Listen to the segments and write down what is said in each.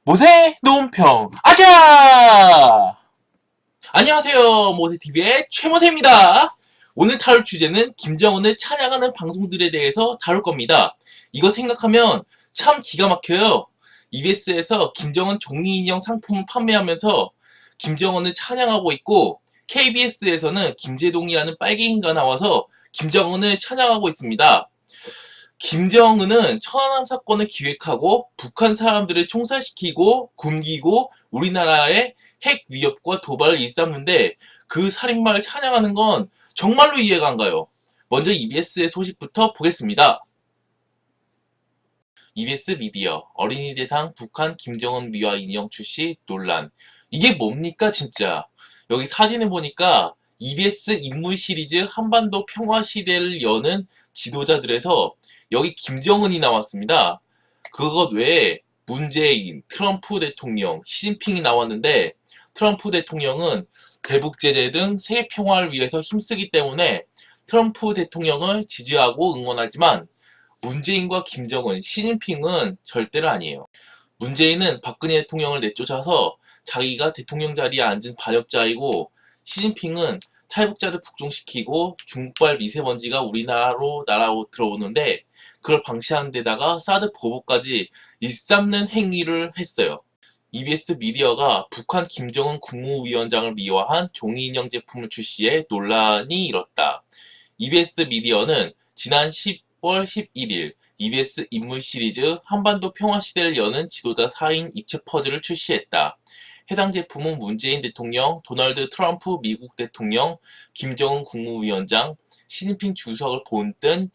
모세 논평 아자! 안녕하세요. 모세TV의 최모세입니다. 오늘 다룰 주제는 김정은을 찬양하는 방송들에 대해서 다룰 겁니다. 이거 생각하면 참 기가 막혀요. EBS에서 김정은 종이인형 상품을 판매하면서 김정은을 찬양하고 있고, KBS에서는 김제동이라는 빨갱이가 나와서 김정은을 찬양하고 있습니다. 김정은은 천안함 사건을 기획하고 북한 사람들을 총살시키고 굶기고 우리나라의 핵 위협과 도발을 일삼는데, 그 살인마를 찬양하는 건 정말로 이해가 안 가요. 먼저 EBS의 소식부터 보겠습니다. EBS 미디어 어린이 대상 북한 김정은 미화 인형 출시 논란. 이게 뭡니까 진짜. 여기 사진을 보니까 EBS 인물 시리즈 한반도 평화 시대를 여는 지도자들에서 여기 김정은이 나왔습니다. 그것 외에 문재인, 트럼프 대통령, 시진핑이 나왔는데, 트럼프 대통령은 대북 제재 등 세계 평화를 위해서 힘쓰기 때문에 트럼프 대통령을 지지하고 응원하지만, 문재인과 김정은, 시진핑은 절대로 아니에요. 문재인은 박근혜 대통령을 내쫓아서 자기가 대통령 자리에 앉은 반역자이고, 시진핑은 탈북자들 북종시키고 중국발 미세먼지가 우리나라로 들어오는데 그걸 방치하는 데다가 사드 보복까지 일삼는 행위를 했어요. EBS 미디어가 북한 김정은 국무위원장을 미화한 종이인형 제품을 출시해 논란이 일었다. EBS 미디어는 지난 10월 11일 EBS 인물 시리즈 한반도 평화시대를 여는 지도자 4인 입체 퍼즐을 출시했다. 해당 제품은 문재인 대통령, 도널드 트럼프 미국 대통령, 김정은 국무위원장, 시진핑 주석을 본뜬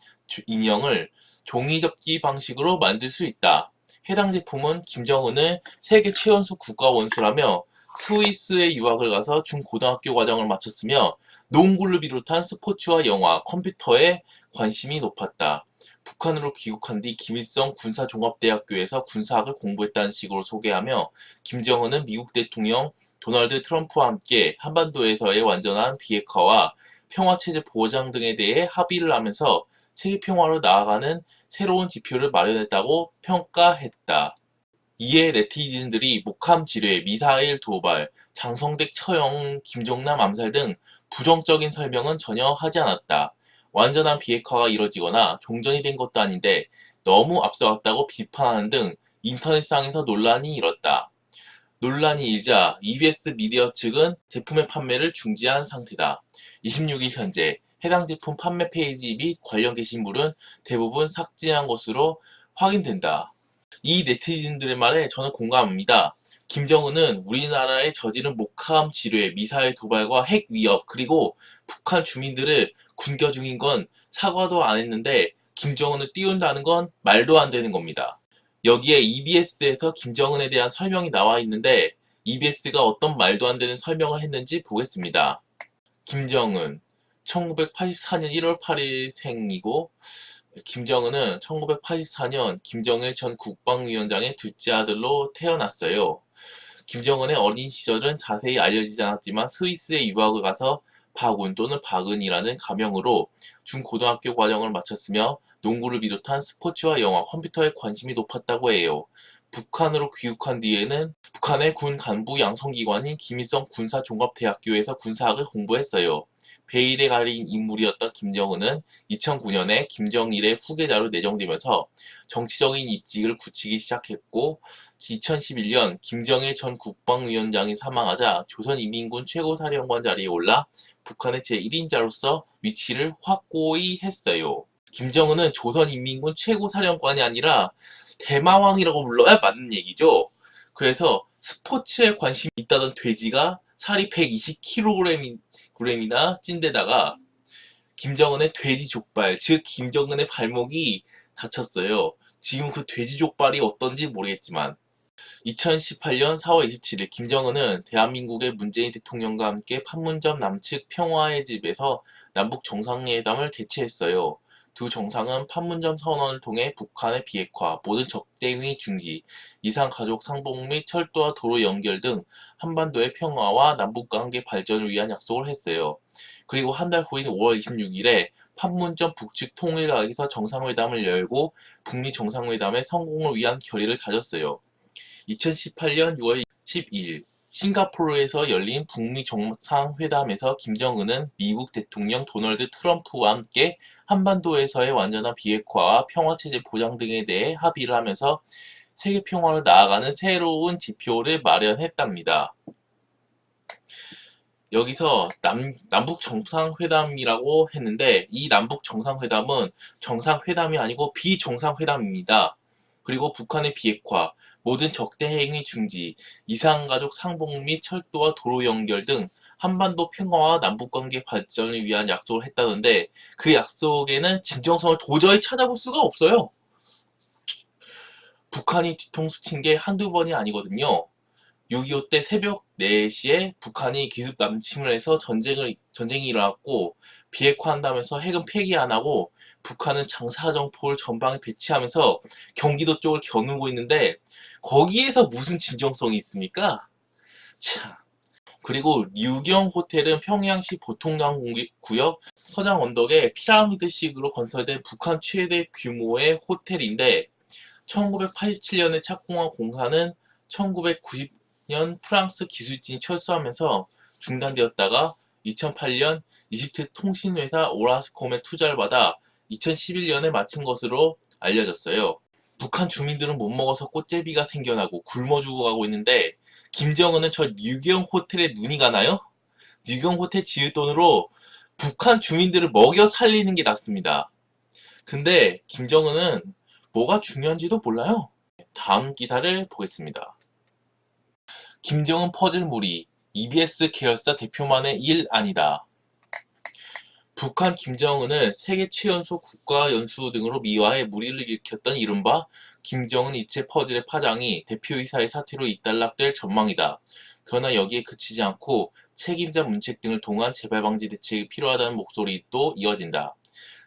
인형을 종이 접기 방식으로 만들 수 있다. 해당 제품은 김정은을 세계 최연소 국가 원수라며 스위스에 유학을 가서 중고등학교 과정을 마쳤으며 농구를 비롯한 스포츠와 영화, 컴퓨터에 관심이 높았다. 북한으로 귀국한 뒤 김일성 군사종합대학교에서 군사학을 공부했다는 식으로 소개하며, 김정은은 미국 대통령 도널드 트럼프와 함께 한반도에서의 완전한 비핵화와 평화체제 보장 등에 대해 합의를 하면서 세계 평화로 나아가는 새로운 지표를 마련했다고 평가했다. 이에 네티즌들이 목함 지뢰, 미사일 도발, 장성택 처형, 김종남 암살 등 부정적인 설명은 전혀 하지 않았다. 완전한 비핵화가 이뤄지거나 종전이 된 것도 아닌데 너무 앞서갔다고 비판하는 등 인터넷상에서 논란이 일었다. 논란이 일자 EBS 미디어 측은 제품의 판매를 중지한 상태다. 26일 현재 해당 제품 판매 페이지 및 관련 게시물은 대부분 삭제한 것으로 확인된다. 이 네티즌들의 말에 저는 공감합니다. 김정은은 우리나라에 저지른 목함 지뢰, 미사일 도발과 핵 위협, 그리고 북한 주민들을 굶겨 죽인 건 사과도 안 했는데 김정은을 띄운다는 건 말도 안 되는 겁니다. 여기에 EBS에서 김정은에 대한 설명이 나와 있는데, EBS가 어떤 말도 안 되는 설명을 했는지 보겠습니다. 김정은 1984년 1월 8일 생이고, 김정은은 1984년 김정일 전 국방위원장의 둘째 아들로 태어났어요. 김정은의 어린 시절은 자세히 알려지지 않았지만 스위스에 유학을 가서 박운 또는 박은이라는 가명으로 중고등학교 과정을 마쳤으며 농구를 비롯한 스포츠와 영화, 컴퓨터에 관심이 높았다고 해요. 북한으로 귀국한 뒤에는 북한의 군 간부 양성기관인 김일성 군사종합대학교에서 군사학을 공부했어요. 베일에 가린 인물이었던 김정은은 2009년에 김정일의 후계자로 내정되면서 정치적인 입직을 굳히기 시작했고, 2011년 김정일 전 국방위원장이 사망하자 조선인민군 최고사령관 자리에 올라 북한의 제1인자로서 위치를 확고히 했어요. 김정은은 조선인민군 최고사령관이 아니라 대마왕이라고 불러야 맞는 얘기죠. 그래서 스포츠에 관심이 있다던 돼지가 살이 120kg이나 찐 데다가 김정은의 돼지 족발, 즉 김정은의 발목이 다쳤어요. 지금 그 돼지 족발이 어떤지 모르겠지만, 2018년 4월 27일 김정은은 대한민국의 문재인 대통령과 함께 판문점 남측 평화의 집에서 남북 정상회담을 개최했어요. 두 정상은 판문점 선언을 통해 북한의 비핵화, 모든 적대행위 중지, 이산가족 상봉 및 철도와 도로 연결 등 한반도의 평화와 남북관계 발전을 위한 약속을 했어요. 그리고 한 달 후인 5월 26일에 판문점 북측 통일각에서 정상회담을 열고 북미 정상회담의 성공을 위한 결의를 다졌어요. 2018년 6월 12일 싱가포르에서 열린 북미 정상회담에서 김정은은 미국 대통령 도널드 트럼프와 함께 한반도에서의 완전한 비핵화와 평화체제 보장 등에 대해 합의를 하면서 세계 평화를 나아가는 새로운 지표를 마련했답니다. 여기서 남북 정상회담이라고 했는데 이 남북 정상회담은 정상회담이 아니고 비정상회담입니다. 그리고 북한의 비핵화, 모든 적대 행위 중지, 이산가족 상봉 및 철도와 도로 연결 등 한반도 평화와 남북관계 발전을 위한 약속을 했다는데 그 약속에는 진정성을 도저히 찾아볼 수가 없어요. 북한이 뒤통수 친 게 한두 번이 아니거든요. 6.25 때 새벽 4시에 북한이 기습 남침을 해서 전쟁이 일어났고 비핵화한다면서 핵은 폐기 안 하고 북한은 장사정포를 전방에 배치하면서 경기도 쪽을 겨누고 있는데 거기에서 무슨 진정성이 있습니까? 참. 그리고 류경 호텔은 평양시 보통난구역 서장 언덕에 피라미드식으로 건설된 북한 최대 규모의 호텔인데 1987년에 착공한 공사는 1990년 프랑스 기술진이 철수하면서 중단되었다가 2008년 이집트 통신회사 오라스콤의 투자를 받아 2011년에 마친 것으로 알려졌어요. 북한 주민들은 못 먹어서 꽃제비가 생겨나고 굶어 죽어가고 있는데 김정은은 저 류경 호텔에 눈이 가나요? 류경 호텔 지을 돈으로 북한 주민들을 먹여 살리는 게 낫습니다. 근데 김정은은 뭐가 중요한지도 몰라요. 다음 기사를 보겠습니다. 김정은 퍼즐몰이 EBS 계열사 대표만의 일 아니다. 북한 김정은은 세계 최연소 국가연수 등으로 미화해 무리를 일으켰던 이른바 김정은 이체 퍼즐의 파장이 대표이사의 사퇴로 잇달락될 전망이다. 그러나 여기에 그치지 않고 책임자 문책 등을 통한 재발방지 대책이 필요하다는 목소리도 이어진다.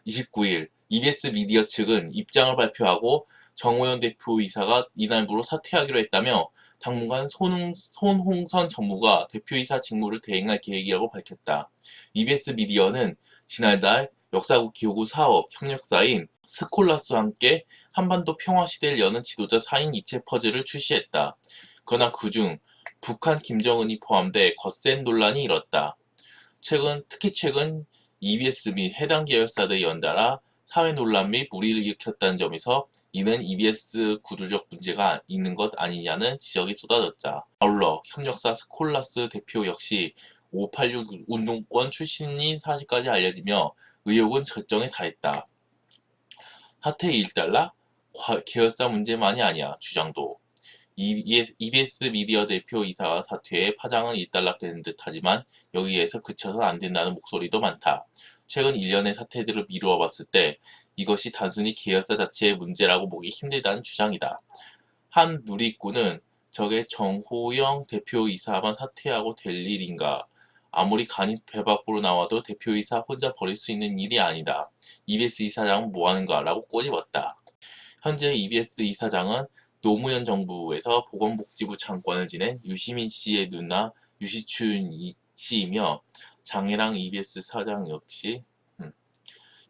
29일 EBS 미디어 측은 입장을 발표하고 정호연 대표이사가 이날부로 사퇴하기로 했다며 당분간 손홍선 전무가 대표이사 직무를 대행할 계획이라고 밝혔다. EBS 미디어는 지난달 역사국 기호구 사업 협력사인 스콜라스와 함께 한반도 평화시대를 여는 지도자 4인 이체 퍼즐을 출시했다. 그러나 그중 북한 김정은이 포함돼 거센 논란이 일었다. 특히 최근 EBS 및 해당 계열사들이 연달아 사회 논란 및 무리를 일으켰다는 점에서 이는 EBS 구조적 문제가 있는 것 아니냐는 지적이 쏟아졌다. 아울러 협력사 스콜라스 대표 역시 586 운동권 출신인 사실까지 알려지며 의혹은 절정에 달했다. 사태 일단락? 계열사 문제만이 아니야. 주장도. EBS 미디어 대표 이사 사퇴에 파장은 일단락되는 듯하지만 여기에서 그쳐선 안 된다는 목소리도 많다. 최근 1년의 사태들을 미루어 봤을 때 이것이 단순히 계열사 자체의 문제라고 보기 힘들다는 주장이다. 한 누리꾼은 저게 정호영 대표이사만 사퇴하고 될 일인가. 아무리 간이 배 밖으로 나와도 대표이사 혼자 벌일 수 있는 일이 아니다. EBS 이사장은 뭐하는가 라고 꼬집었다. 현재 EBS 이사장은 노무현 정부에서 보건복지부 장관을 지낸 유시민 씨의 누나 유시춘 씨이며 장혜랑 EBS 사장 역시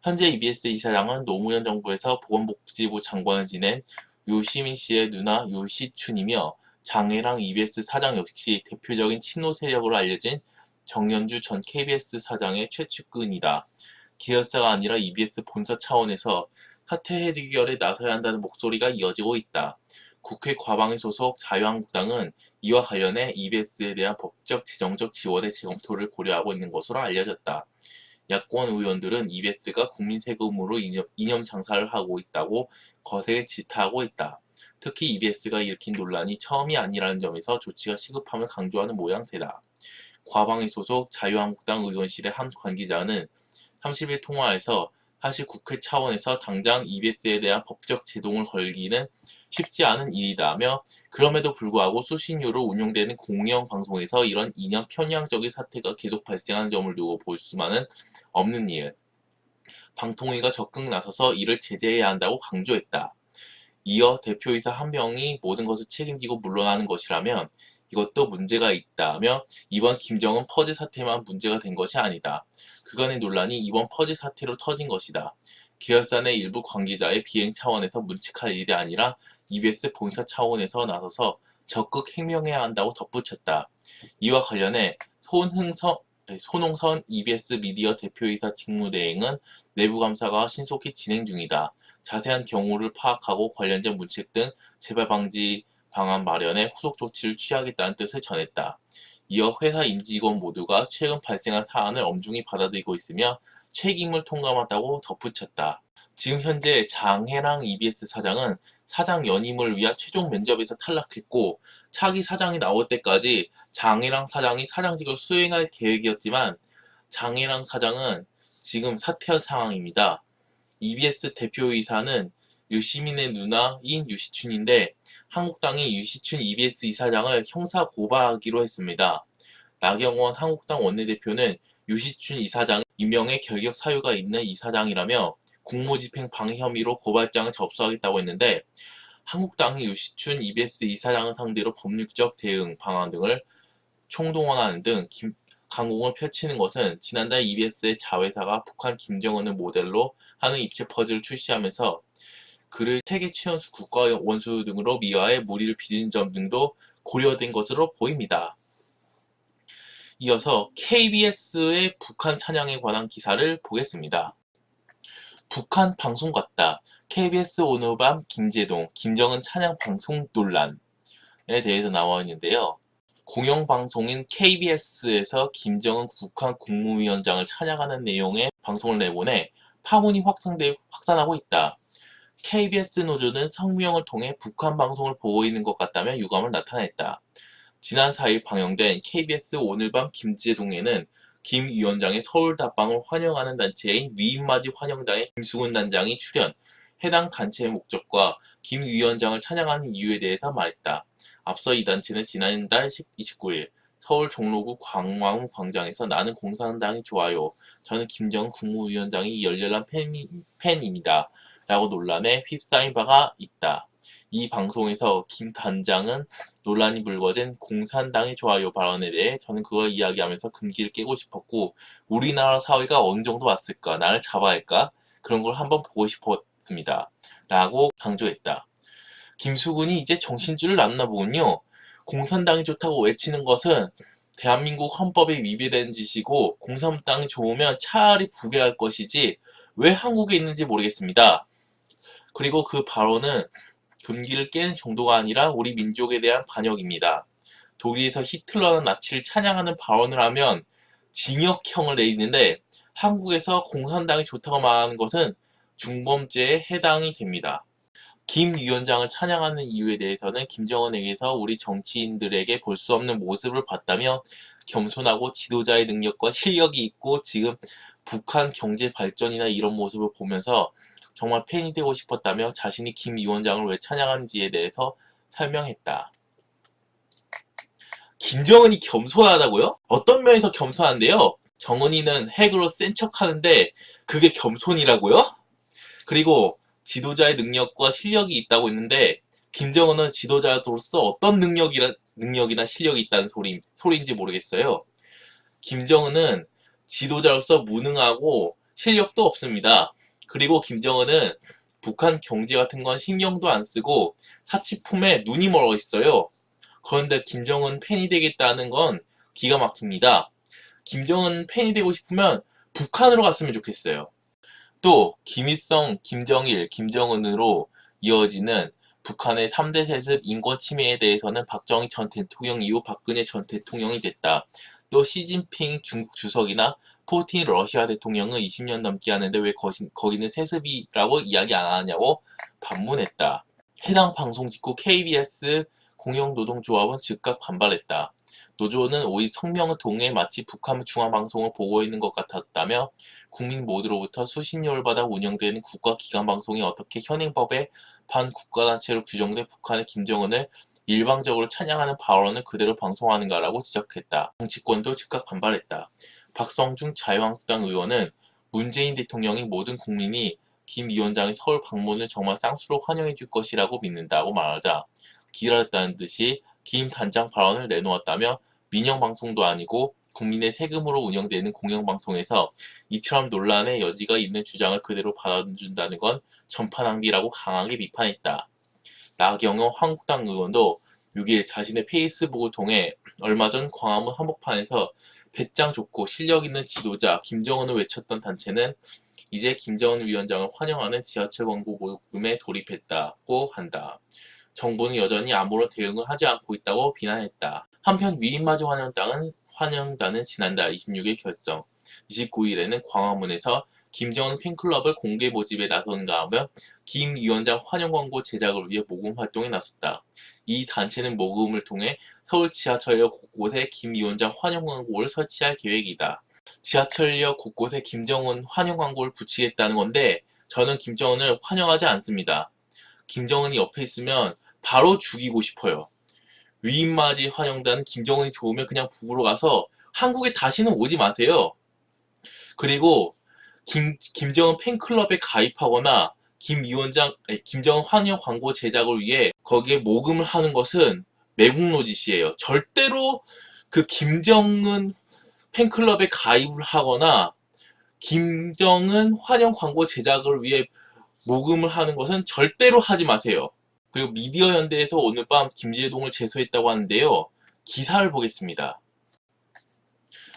현재 EBS 이사장은 노무현 정부에서 보건복지부 장관을 지낸 유시민 씨의 누나 유시춘이며 장혜랑 EBS 사장 역시 대표적인 친노 세력으로 알려진 정연주 전 KBS 사장의 최측근이다. 계열사가 아니라 EBS 본사 차원에서 사퇴 해결에 나서야 한다는 목소리가 이어지고 있다. 국회 과방위 소속 자유한국당은 이와 관련해 EBS에 대한 법적 재정적 지원의 재검토를 고려하고 있는 것으로 알려졌다. 야권 의원들은 EBS가 국민 세금으로 이념 장사를 하고 있다고 거세게 질타하고 있다. 특히 EBS가 일으킨 논란이 처음이 아니라는 점에서 조치가 시급함을 강조하는 모양새다. 과방위 소속 자유한국당 의원실의 한 관계자는 30일 통화에서 사실 국회 차원에서 당장 EBS에 대한 법적 제동을 걸기는 쉽지 않은 일이다며 그럼에도 불구하고 수신료로 운영되는 공영방송에서 이런 이념 편향적인 사태가 계속 발생하는 점을 두고 볼 수만은 없는 일. 방통위가 적극 나서서 이를 제재해야 한다고 강조했다. 이어 대표이사 한 명이 모든 것을 책임지고 물러나는 것이라면 이것도 문제가 있다며 이번 김정은 퍼즐 사태만 문제가 된 것이 아니다. 그간의 논란이 이번 퍼즐 사태로 터진 것이다. 계열사 내 일부 관계자의 비행 차원에서 문책할 일이 아니라 EBS 본사 차원에서 나서서 적극 해명해야 한다고 덧붙였다. 이와 관련해 손홍선 EBS 미디어 대표이사 직무대행은 내부 감사가 신속히 진행 중이다. 자세한 경우를 파악하고 관련된 문책 등 재발 방지 방안 마련에 후속 조치를 취하겠다는 뜻을 전했다. 이어 회사 임직원 모두가 최근 발생한 사안을 엄중히 받아들이고 있으며 책임을 통감한다고 덧붙였다. 지금 현재 장해랑 EBS 사장은 사장 연임을 위한 최종 면접에서 탈락했고 차기 사장이 나올 때까지 장해랑 사장이 사장직을 수행할 계획이었지만 장해랑 사장은 지금 사퇴한 상황입니다. EBS 대표이사는 유시민의 누나인 유시춘인데 한국당이 유시춘 EBS 이사장을 형사 고발하기로 했습니다. 나경원 한국당 원내대표는 유시춘 이사장이 임명에 결격 사유가 있는 이사장이라며 공무집행 방해 혐의로 고발장을 접수하겠다고 했는데 한국당이 유시춘 EBS 이사장을 상대로 법률적 대응 방안 등을 총동원하는 등 강공을 펼치는 것은 지난달 EBS의 자회사가 북한 김정은을 모델로 하는 입체 퍼즐을 출시하면서 그를 세계 최연소 국가 원수 등으로 미화해 무리를 빚은 점 등도 고려된 것으로 보입니다. 이어서 KBS의 북한 찬양에 관한 기사를 보겠습니다. 북한 방송 같다. KBS 오늘 밤 김제동, 김정은 찬양 방송 논란에 대해서 나와 있는데요. 공영방송인 KBS에서 김정은 북한 국무위원장을 찬양하는 내용의 방송을 내보내 파문이 확산하고 있다. KBS 노조는 성명을 통해 북한 방송을 보고 있는 것 같다며 유감을 나타냈다. 지난 4일 방영된 KBS 오늘 밤 김제동에는 김 위원장의 서울 답방을 환영하는 단체인 위임맞이 환영단의 김수근 단장이 출연, 해당 단체의 목적과 김 위원장을 찬양하는 이유에 대해서 말했다. 앞서 이 단체는 지난달 29일 서울 종로구 광화문 광장에서 나는 공산당이 좋아요. 저는 김정은 국무위원장이 열렬한 팬입니다. 라고 논란에 휩싸인 바가 있다. 이 방송에서 김 단장은 논란이 불거진 공산당이 좋아요 발언에 대해 저는 그걸 이야기하면서 금기를 깨고 싶었고 우리나라 사회가 어느 정도 왔을까? 나를 잡아야 할까? 그런 걸 한번 보고 싶었습니다. 라고 강조했다. 김수근이 이제 정신줄을 놨나 보군요. 공산당이 좋다고 외치는 것은 대한민국 헌법에 위배되는 짓이고 공산당이 좋으면 차라리 부결할 것이지 왜 한국에 있는지 모르겠습니다. 그리고 그 발언은 금기를 깨는 정도가 아니라 우리 민족에 대한 반역입니다. 독일에서 히틀러나 나치를 찬양하는 발언을 하면 징역형을 내리는데 한국에서 공산당이 좋다고 말하는 것은 중범죄에 해당이 됩니다. 김 위원장을 찬양하는 이유에 대해서는 김정은에게서 우리 정치인들에게 볼 수 없는 모습을 봤다며 겸손하고 지도자의 능력과 실력이 있고 지금 북한 경제 발전이나 이런 모습을 보면서 정말 팬이 되고 싶었다며 자신이 김 위원장을 왜 찬양하는지에 대해서 설명했다. 김정은이 겸손하다고요? 어떤 면에서 겸손한데요? 정은이는 핵으로 센 척하는데 그게 겸손이라고요? 그리고 지도자의 능력과 실력이 있다고 했는데 김정은은 지도자로서 어떤 능력이나 실력이 있다는 소리인지 모르겠어요. 김정은은 지도자로서 무능하고 실력도 없습니다. 그리고 김정은은 북한 경제 같은 건 신경도 안 쓰고 사치품에 눈이 멀어 있어요. 그런데 김정은 팬이 되겠다는 건 기가 막힙니다. 김정은 팬이 되고 싶으면 북한으로 갔으면 좋겠어요. 또 김일성, 김정일, 김정은으로 이어지는 북한의 3대 세습 인권 침해에 대해서는 박정희 전 대통령 이후 박근혜 전 대통령이 됐다. 또 시진핑 중국 주석이나 푸틴 러시아 대통령은 20년 넘게 하는데 왜 거기는 세습이라고 이야기 안 하냐고 반문했다. 해당 방송 직후 KBS 공영노동조합은 즉각 반발했다. 노조는 오히 성명을 통해 마치 북한 중앙방송을 보고 있는 것 같았다며 국민 모두로부터 수십 년을 받아 운영되는 국가기관방송이 어떻게 현행법에 반국가단체로 규정된 북한의 김정은을 일방적으로 찬양하는 발언을 그대로 방송하는가라고 지적했다. 정치권도 즉각 반발했다. 박성중 자유한국당 의원은 문재인 대통령이 모든 국민이 김 위원장의 서울 방문을 정말 쌍수로 환영해 줄 것이라고 믿는다고 말하자 기다렸다는 듯이 김 단장 발언을 내놓았다며 민영방송도 아니고 국민의 세금으로 운영되는 공영방송에서 이처럼 논란의 여지가 있는 주장을 그대로 받아준다는 건 전파 낭비라고 강하게 비판했다. 나경원 한국당 의원도 6일 자신의 페이스북을 통해 얼마 전 광화문 한복판에서 배짱 좋고 실력 있는 지도자 김정은을 외쳤던 단체는 이제 김정은 위원장을 환영하는 지하철 광고 모금에 돌입했다고 한다. 정부는 여전히 아무런 대응을 하지 않고 있다고 비난했다. 한편 위인맞이 환영단은 지난달 26일 결정, 29일에는 광화문에서 김정은 팬클럽을 공개 모집에 나선가 하며 김 위원장 환영 광고 제작을 위해 모금 활동에 나섰다. 이 단체는 모금을 통해 서울 지하철역 곳곳에 김 위원장 환영 광고를 설치할 계획이다. 지하철역 곳곳에 김정은 환영 광고를 붙이겠다는 건데 저는 김정은을 환영하지 않습니다. 김정은이 옆에 있으면 바로 죽이고 싶어요. 위인맞이 환영단은 김정은이 좋으면 그냥 북으로 가서 한국에 다시는 오지 마세요. 그리고 김정은 팬클럽에 가입하거나 김정은 환영 광고 제작을 위해 거기에 모금을 하는 것은 매국노짓이에요. 절대로 그 김정은 팬클럽에 가입을 하거나 김정은 환영 광고 제작을 위해 모금을 하는 것은 절대로 하지 마세요. 그리고 미디어연대에서 오늘 밤 김제동을 제소했다고 하는데요. 기사를 보겠습니다.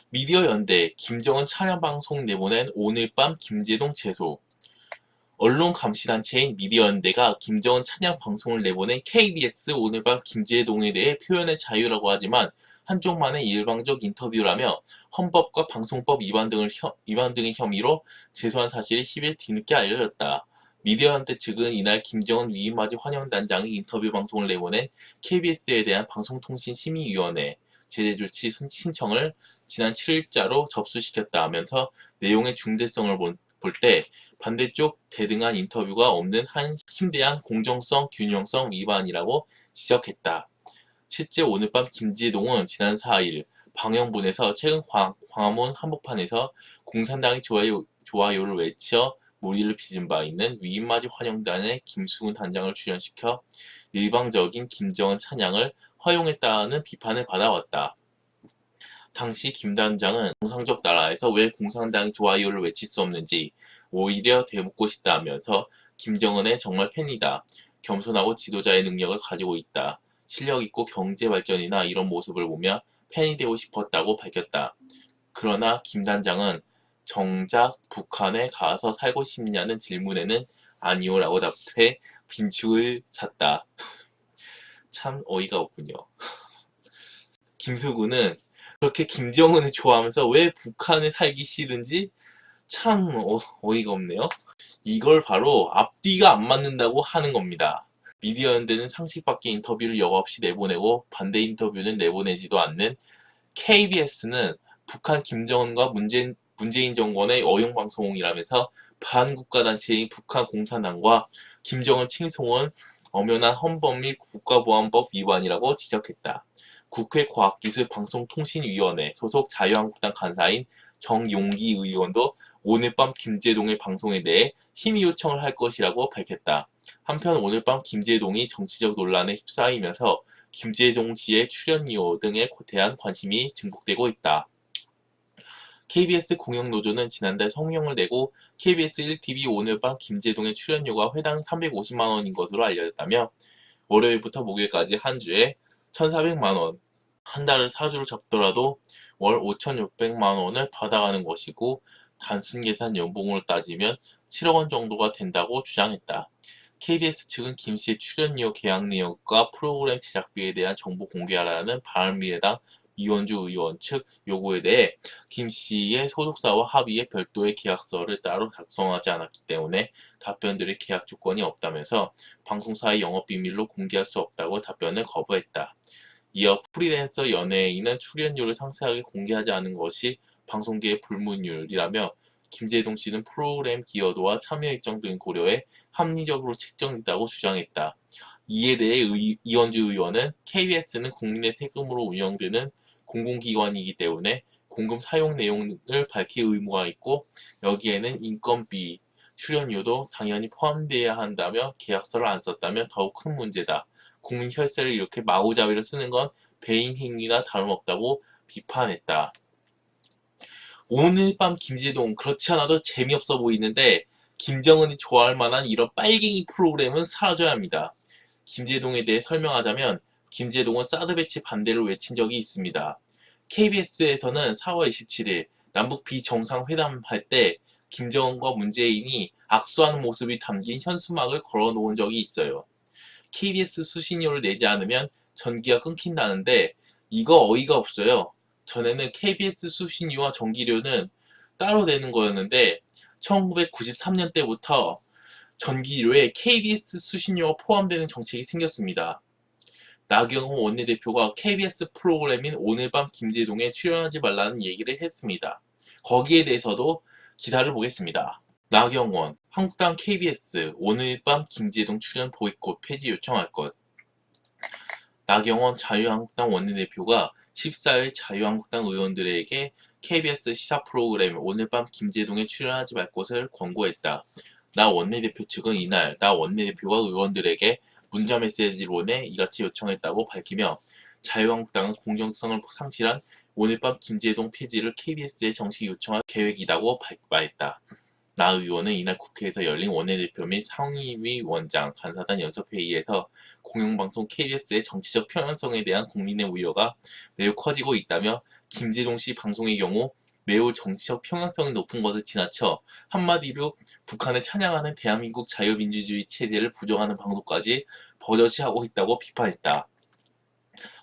미디어연대 김정은 찬양방송 내보낸 오늘 밤 김제동 제소. 언론감시단체인 미디어연대가 김정은 찬양방송을 내보낸 KBS 오늘 밤 김제동에 대해 표현의 자유라고 하지만 한쪽만의 일방적 인터뷰라며 헌법과 방송법 위반 등의 혐의로 제소한 사실이 10일 뒤늦게 알려졌다. 미디어연대 측은 이날 김정은 위인맞이 환영단장이 인터뷰 방송을 내보낸 KBS에 대한 방송통신심의위원회 제재 조치 신청을 지난 7일자로 접수시켰다 하면서 내용의 중대성을 볼 때 반대쪽 대등한 인터뷰가 없는 한 심대한 공정성, 균형성 위반이라고 지적했다. 실제 오늘 밤 김제동은 지난 4일 방영분에서 최근 광화문 한복판에서 공산당이 좋아요를 외쳐 무리를 빚은 바 있는 위인맞이 환영단의 김수근 단장을 출연시켜 일방적인 김정은 찬양을 허용했다는 비판을 받아왔다. 당시 김 단장은 정상적 나라에서 왜 공산당이 좋아요를 외칠 수 없는지 오히려 되묻고 싶다면서 김정은의 정말 팬이다. 겸손하고 지도자의 능력을 가지고 있다. 실력 있고 경제 발전이나 이런 모습을 보며 팬이 되고 싶었다고 밝혔다. 그러나 김 단장은 정작 북한에 가서 살고 싶냐는 질문에는 아니요 라고 답해 빈축을 샀다. 참 어이가 없군요. 김수근은 그렇게 김정은을 좋아하면서 왜 북한에 살기 싫은지 참 어이가 없네요. 이걸 바로 앞뒤가 안 맞는다고 하는 겁니다. 미디어연대는 상식 밖의 인터뷰를 여과없이 내보내고 반대 인터뷰는 내보내지도 않는 KBS는 북한 김정은과 문재인 정권의 어용방송이라면서 반국가단체인 북한 공산당과 김정은 칭송은 엄연한 헌법 및 국가보안법 위반이라고 지적했다. 국회 과학기술방송통신위원회 소속 자유한국당 간사인 정용기 의원도 오늘 밤 김제동의 방송에 대해 심의 요청을 할 것이라고 밝혔다. 한편 오늘 밤 김제동이 정치적 논란에 휩싸이면서 김제동 씨의 출연료 등에 대한 관심이 증폭되고 있다. KBS 공영노조는 지난달 성명을 내고 KBS 1TV 오늘 밤 김제동의 출연료가 회당 350만 원인 것으로 알려졌다며 월요일부터 목요일까지 한 주에 1,400만 원, 한 달을 4주를 잡더라도 월 5,600만 원을 받아가는 것이고 단순 계산 연봉으로 따지면 7억 원 정도가 된다고 주장했다. KBS 측은 김 씨의 출연료 계약 내역과 프로그램 제작비에 대한 정보 공개하라는 바른미래당 이원주 의원 측 요구에 대해 김 씨의 소속사와 합의해 별도의 계약서를 따로 작성하지 않았기 때문에 답변드릴 계약 조건이 없다면서 방송사의 영업비밀로 공개할 수 없다고 답변을 거부했다. 이어 프리랜서 연예인은 출연료를 상세하게 공개하지 않은 것이 방송계의 불문율이라며 김제동 씨는 프로그램 기여도와 참여 일정 등을 고려해 합리적으로 책정했다고 주장했다. 이에 대해 이원주 의원은 KBS는 국민의 세금으로 운영되는 공공기관이기 때문에 공금 사용 내용을 밝힐 의무가 있고 여기에는 인건비, 출연료도 당연히 포함되어야 한다며 계약서를 안 썼다면 더욱 큰 문제다. 국민 혈세를 이렇게 마구잡이로 쓰는 건 배임 행위나 다름없다고 비판했다. 오늘 밤 김제동 그렇지 않아도 재미없어 보이는데 김정은이 좋아할 만한 이런 빨갱이 프로그램은 사라져야 합니다. 김제동에 대해 설명하자면 김제동은 사드 배치 반대를 외친 적이 있습니다. KBS에서는 4월 27일 남북 비정상회담할 때 김정은과 문재인이 악수하는 모습이 담긴 현수막을 걸어놓은 적이 있어요. KBS 수신료를 내지 않으면 전기가 끊긴다는데 이거 어이가 없어요. 전에는 KBS 수신료와 전기료는 따로 내는 거였는데 1993년 때부터 전기료에 KBS 수신료가 포함되는 정책이 생겼습니다. 나경원 원내대표가 KBS 프로그램인 오늘 밤 김제동에 출연하지 말라는 얘기를 했습니다. 거기에 대해서도 기사를 보겠습니다. 나경원, 한국당 KBS 오늘 밤 김제동 출연 보이콧 폐지 요청할 것. 나경원 자유한국당 원내대표가 14일 자유한국당 의원들에게 KBS 시사 프로그램 오늘 밤 김제동에 출연하지 말 것을 권고했다. 나 원내대표 측은 이날 나 원내대표가 의원들에게 문자 메시지를 보내 이같이 요청했다고 밝히며 자유한국당은 공정성을 상실한 오늘 밤 김제동 폐지를 KBS에 정식 요청할 계획이라고 말했다. 나 의원은 이날 국회에서 열린 원내대표 및 상임위 원장 간사단 연석회의에서 공영방송 KBS의 정치적 편향성에 대한 국민의 우려가 매우 커지고 있다며 김제동 씨 방송의 경우 매우 정치적 편향성이 높은 것을 지나쳐 한마디로 북한을 찬양하는 대한민국 자유민주주의 체제를 부정하는 방송까지 버젓이 하고 있다고 비판했다.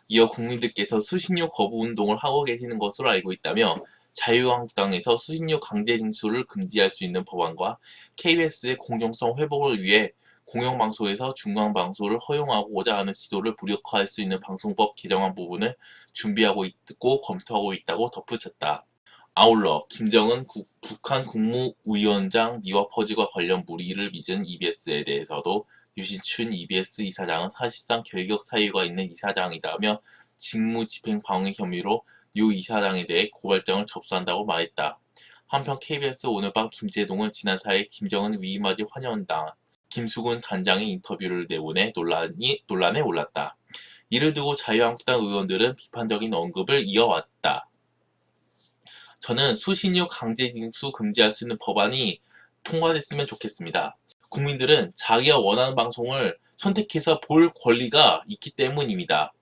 이어 국민들께서 수신료 거부 운동을 하고 계시는 것으로 알고 있다며 자유한국당에서 수신료 강제 징수를 금지할 수 있는 법안과 KBS의 공정성 회복을 위해 공영방송에서 중간방송을 허용하고자 하는 시도를 무력화할 수 있는 방송법 개정안 부분을 준비하고 있고 검토하고 있다고 덧붙였다. 아울러 김정은 북한 국무위원장 미화 퍼즐과 관련 물의를 빚은 EBS에 대해서도 유신춘 EBS 이사장은 사실상 결격 사유가 있는 이사장이다며 직무집행 방해 혐의로 유 이사장에 대해 고발장을 접수한다고 말했다. 한편 KBS 오늘 밤 김제동은 지난 4일 김정은 위임맞이 환영단 김수근 단장의 인터뷰를 내보내 논란에 올랐다. 이를 두고 자유한국당 의원들은 비판적인 언급을 이어왔다. 저는 수신료 강제 징수 금지할 수 있는 법안이 통과됐으면 좋겠습니다. 국민들은 자기가 원하는 방송을 선택해서 볼 권리가 있기 때문입니다.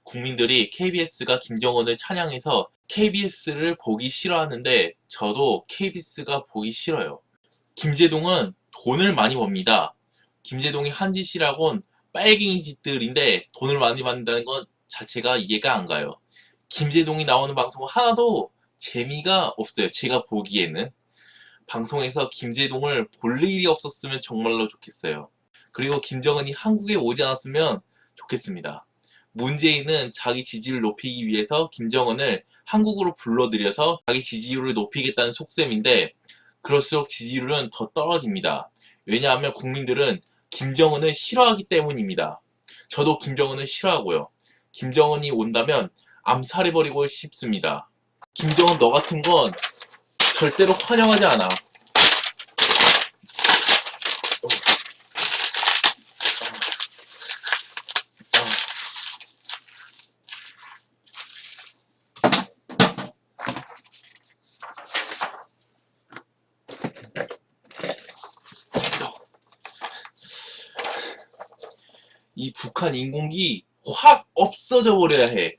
국민들이 KBS가 김정은을 찬양해서 KBS를 보기 싫어하는데 저도 KBS가 보기 싫어요. 김제동은 돈을 많이 법니다. 김제동이 한 짓이라곤 빨갱이 짓들인데 돈을 많이 받는다는 것 자체가 이해가 안 가요. 김제동이 나오는 방송 하나도 재미가 없어요. 제가 보기에는. 방송에서 김제동을 볼 일이 없었으면 정말로 좋겠어요. 그리고 김정은이 한국에 오지 않았으면 좋겠습니다. 문재인은 자기 지지를 높이기 위해서 김정은을 한국으로 불러들여서 자기 지지율을 높이겠다는 속셈인데 그럴수록 지지율은 더 떨어집니다. 왜냐하면 국민들은 김정은을 싫어하기 때문입니다. 저도 김정은을 싫어하고요. 김정은이 온다면 암살해버리고 싶습니다. 김정은 너 같은 건 절대로 환영하지 않아. 이 북한 인공기 확 없어져 버려야 해.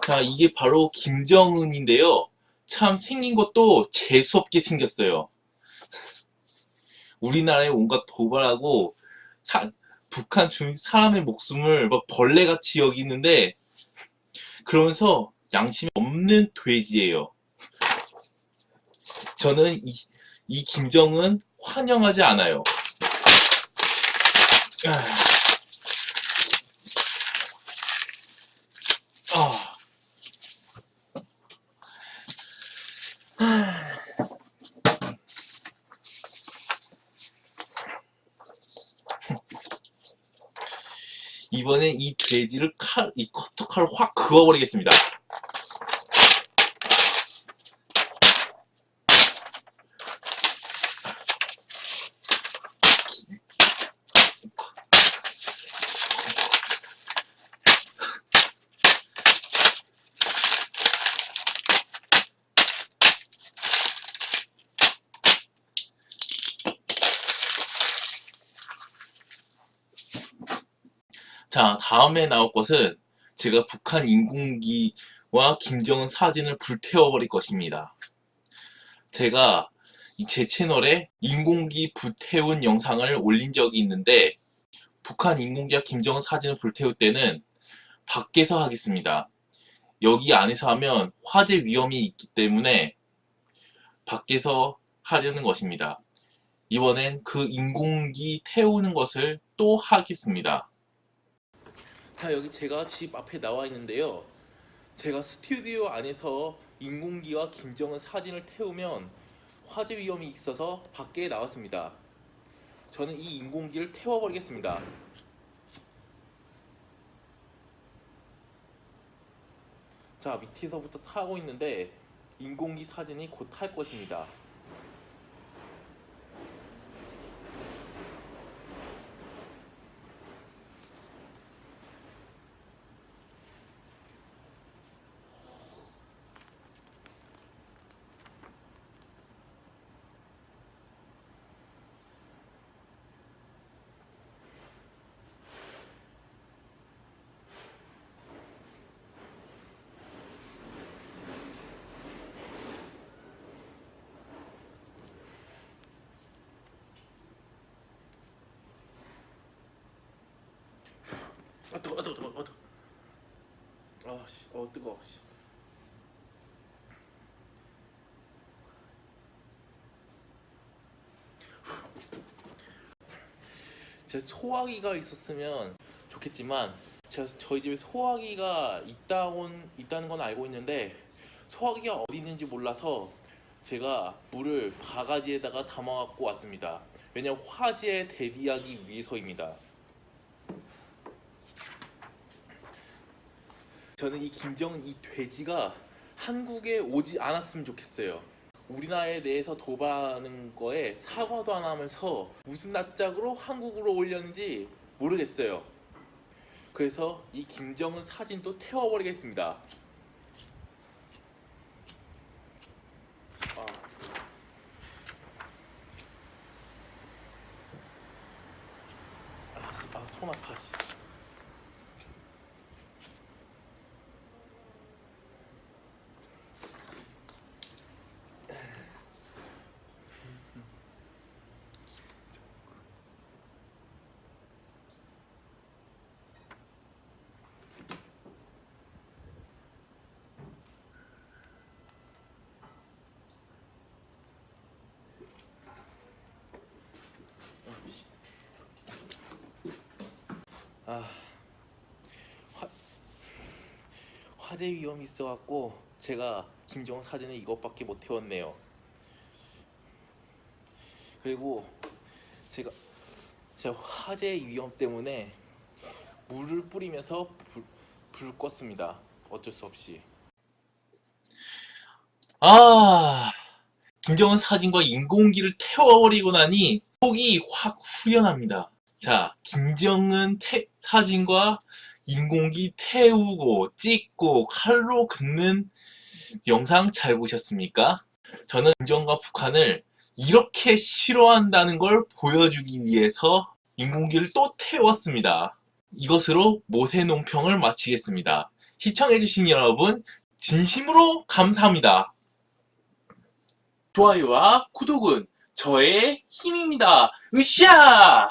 자, 이게 바로 김정은인데요. 참 생긴 것도 재수없게 생겼어요. 우리나라에 온갖 도발하고 북한 주민 사람의 목숨을 막 벌레같이 여기는데 그러면서 양심이 없는 돼지예요. 저는 이 김정은 환영하지 않아요. 이번엔 이 돼지를 이 커터칼로 확 그어버리겠습니다. 자, 다음에 나올 것은 제가 북한 인공기와 김정은 사진을 불태워버릴 것입니다. 제가 제 채널에 인공기 불태운 영상을 올린 적이 있는데, 북한 인공기와 김정은 사진을 불태울 때는 밖에서 하겠습니다. 여기 안에서 하면 화재 위험이 있기 때문에 밖에서 하려는 것입니다. 이번엔 그 인공기 태우는 것을 또 하겠습니다. 자, 여기 제가 집 앞에 나와 있는데요. 제가 스튜디오 안에서 인공기와 김정은 사진을 태우면 화재 위험이 있어서 밖에 나왔습니다. 저는 이 인공기를 태워버리겠습니다. 자, 밑에서부터 타고 있는데 인공기 사진이 곧 탈 것입니다. 아, 뜨거워, 뜨거워, 뜨거워. 아, 씨, 뜨거워, 씨. 제 소화기가 있었으면 좋겠지만, 저희 집에 소화기가 있다는 건 알고 있는데, 소화기가 어디 있는지 몰라서 제가 물을 바가지에다가 담아갖고 왔습니다. 왜냐면 화재에 대비하기 위해서입니다. 저는 이 김정은 이 돼지가 한국에 오지 않았으면 좋겠어요. 우리나라에 대해서 도발하는 거에 사과도 안 하면서 무슨 낯짝으로 한국으로 올렸는지 모르겠어요. 그래서 이 김정은 사진도 태워버리겠습니다. 손 아파. 화재 위험이 있어갖고 제가 김정은 사진을 이것밖에 못 태웠네요. 그리고 제가 화재 위험 때문에 물을 뿌리면서 불 껐습니다. 어쩔 수 없이. 김정은 사진과 인공기를 태워버리고 나니 속이 확 후련합니다. 자, 김정은 사진과 인공기 태우고 찍고 칼로 긋는 영상 잘 보셨습니까? 저는 김정은과 북한을 이렇게 싫어한다는 걸 보여주기 위해서 인공기를 또 태웠습니다. 이것으로 모세논평을 마치겠습니다. 시청해주신 여러분 진심으로 감사합니다. 좋아요와 구독은 저의 힘입니다. 으쌰!